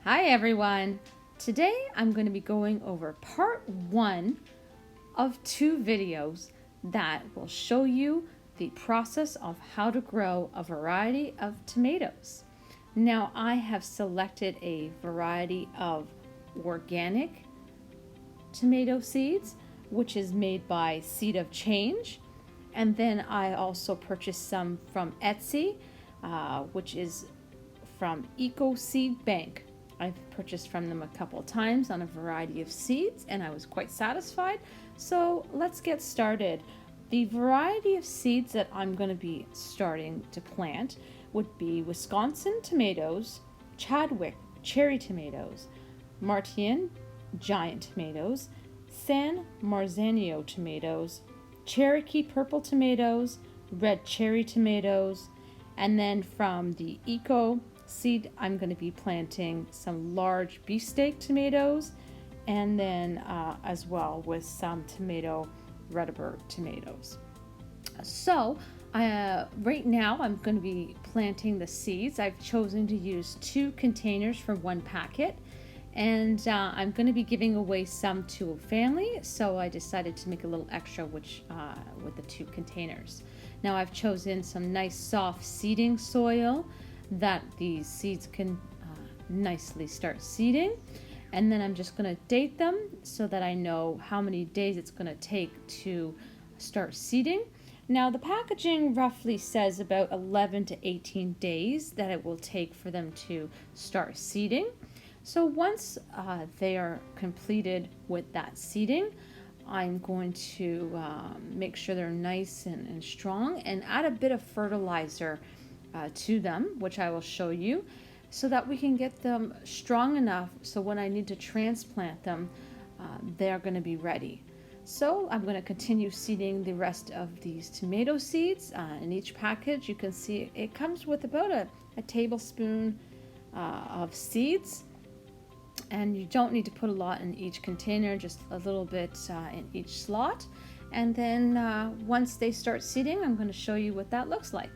Hi everyone! Today I'm going to be going over part 1 of 2 videos that will show you the process of how to grow a variety of tomatoes. Now I have selected a variety of organic tomato seeds, which is made by Seed of Change. And then I also purchased some from Etsy, which is from Eco Seed Bank. I've purchased from them a couple times on a variety of seeds and I was quite satisfied. So let's get started. The variety of seeds that I'm going to be starting to plant would be Wisconsin tomatoes, Chadwick cherry tomatoes, Martian giant tomatoes, San Marzano tomatoes, Cherokee purple tomatoes, red cherry tomatoes, and then from the Eco Seed, I'm going to be planting some large beefsteak tomatoes, and then as well with some tomato Rudderberg tomatoes. So right now I'm going to be planting the seeds. I've chosen to use 2 containers for 1 packet, and I'm going to be giving away some to a family, so I decided to make a little extra with the 2 containers. Now I've chosen some nice soft seeding soil that these seeds can nicely start seeding, and then I'm just going to date them so that I know how many days it's going to take to start seeding. Now the packaging roughly says about 11 to 18 days that it will take for them to start seeding. So once they are completed with that seeding, I'm going to make sure they're nice and strong and add a bit of fertilizer to them, which I will show you, so that we can get them strong enough so when I need to transplant them, they're going to be ready. So I'm going to continue seeding the rest of these tomato seeds. In each package, you can see it comes with about a tablespoon of seeds. And you don't need to put a lot in each container, just a little bit in each slot. And then once they start seeding, I'm going to show you what that looks like.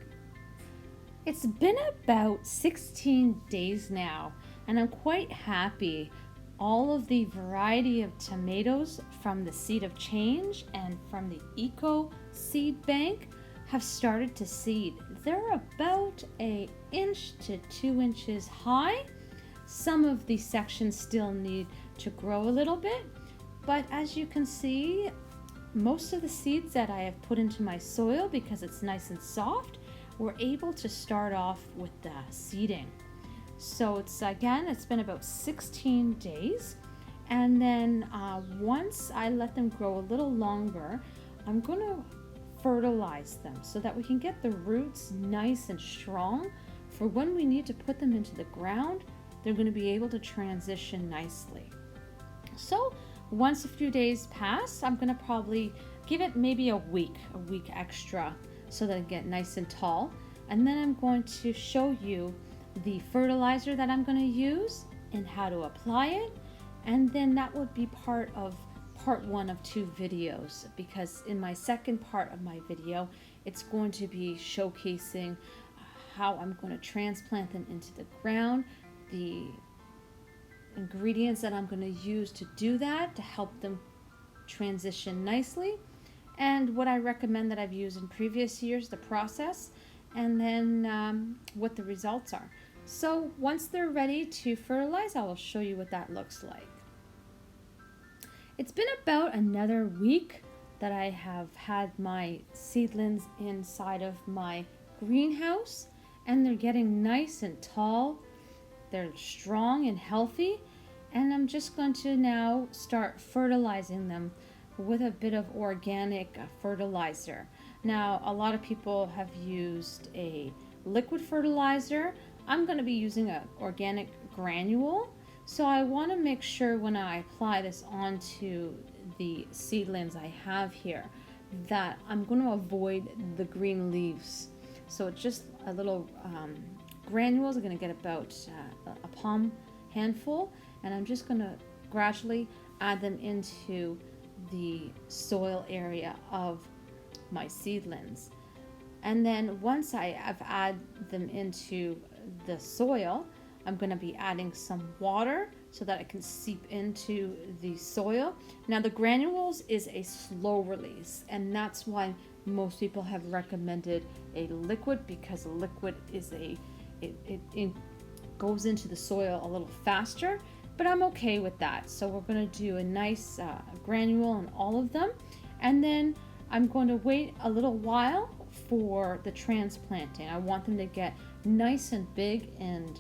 It's been about 16 days now, and I'm quite happy. All of the variety of tomatoes from the Seed of Change and from the Eco Seed Bank have started to seed. They're about an inch to 2 inches high. Some of these sections still need to grow a little bit, but as you can see, most of the seeds that I have put into my soil, because it's nice and soft, were able to start off with the seeding. So it's been about 16 days, and then once I let them grow a little longer, I'm going to fertilize them so that we can get the roots nice and strong for when we need to put them into the ground. They're going to be able to transition nicely. So once a few days pass, I'm going to probably give it maybe a week extra so that it get nice and tall. And then I'm going to show you the fertilizer that I'm going to use and how to apply it. And then that would be part of part 1 of 2 videos, because in my second part of my video, it's going to be showcasing how I'm going to transplant them into the ground, the ingredients that I'm going to use to do that to help them transition nicely, and what I recommend that I've used in previous years, the process, and then what the results are. So once they're ready to fertilize, I will show you what that looks like. It's been about another week that I have had my seedlings inside of my greenhouse, and they're getting nice and tall. They're strong and healthy, and I'm just going to now start fertilizing them with a bit of organic fertilizer. Now, a lot of people have used a liquid fertilizer. I'm going to be using an organic granule, so I want to make sure when I apply this onto the seedlings I have here that I'm going to avoid the green leaves. So it's just a little granules. I'm going to get about a palm handful, and I'm just going to gradually add them into the soil area of my seedlings. And then once I have added them into the soil, I'm going to be adding some water so that it can seep into the soil. Now the granules is a slow release, and that's why most people have recommended a liquid, because a liquid is it goes into the soil a little faster, but I'm okay with that. So we're going to do a nice granule on all of them, and then I'm going to wait a little while for the transplanting. I want them to get nice and big and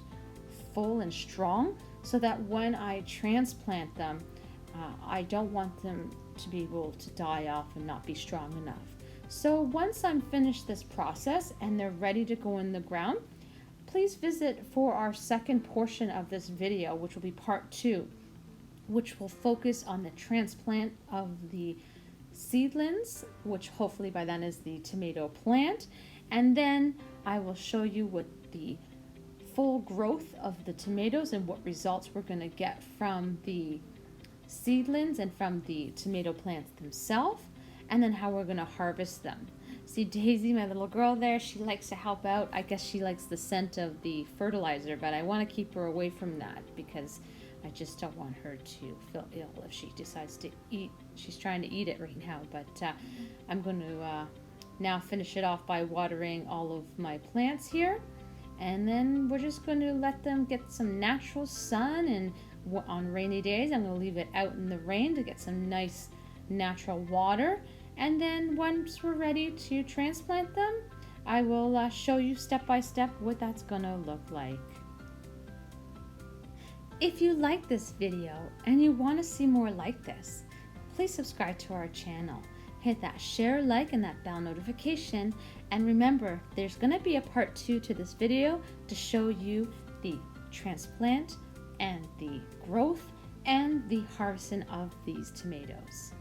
full and strong, so that when I transplant them, I don't want them to be able to die off and not be strong enough. So once I'm finished this process and they're ready to go in the ground, please visit for our second portion of this video, which will be part 2, which will focus on the transplant of the seedlings, which hopefully by then is the tomato plant. And then I will show you what the full growth of the tomatoes and what results we're going to get from the seedlings and from the tomato plants themselves, and then how we're going to harvest them. See Daisy, my little girl there, she likes to help out. I guess she likes the scent of the fertilizer, but I want to keep her away from that because I just don't want her to feel ill if she decides to eat. She's trying to eat it right now, but I'm going to now finish it off by watering all of my plants here. And then we're just going to let them get some natural sun, and on rainy days I'm going to leave it out in the rain to get some nice natural water. And then once we're ready to transplant them, I will show you step by step what that's going to look like. If you like this video and you want to see more like this, please subscribe to our channel. Hit that share, like, and that bell notification. And remember, there's going to be a part 2 to this video to show you the transplant and the growth and the harvesting of these tomatoes.